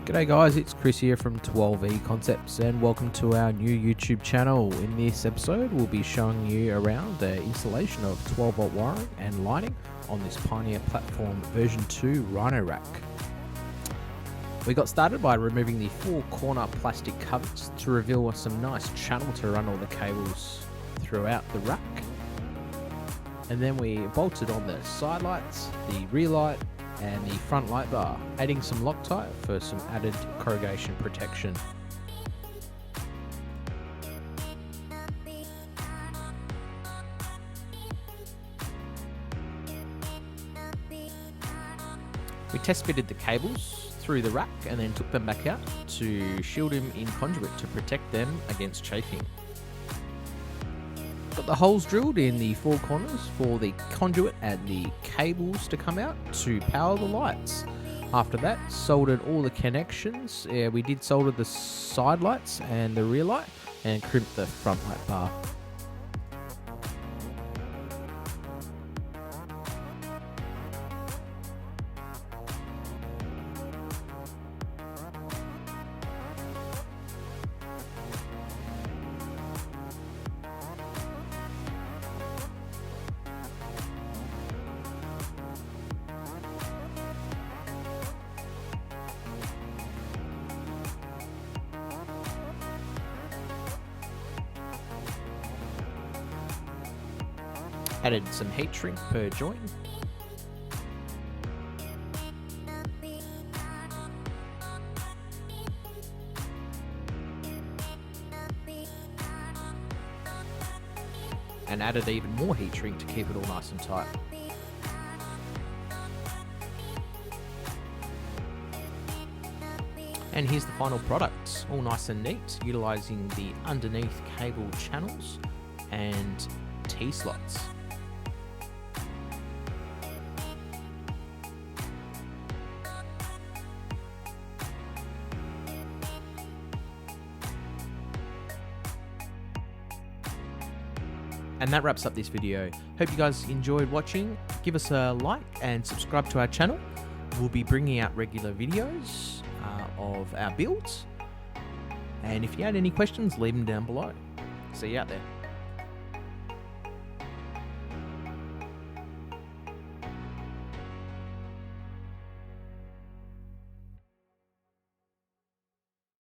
G'day guys, it's Chris here from 12E Concepts and welcome to our new YouTube channel. In this episode we'll be showing you around the installation of 12 volt wiring and lighting on this Pioneer Platform version 2 Rhino rack. We got started by removing the 4 corner plastic covers to reveal some nice channel to run all the cables throughout the rack. And then we bolted on the side lights, the rear light and the front light bar, adding some Loctite for some added corrugation protection. We test fitted the cables through the rack and then took them back out to shield them in conduit to protect them against chafing. Got the holes drilled in the 4 corners for the conduit and the cables to come out to power the lights. After that, soldered all the connections. We did solder the side lights and the rear light and crimped the front light bar. Added some heat shrink per joint. And added even more heat shrink to keep it all nice and tight. And here's the final product, all nice and neat, utilising the underneath cable channels and T-slots. And that wraps up this video. Hope you guys enjoyed watching. Give us a like and subscribe to our channel. We'll be bringing out regular videos of our builds. And if you had any questions, leave them down below. See you out there.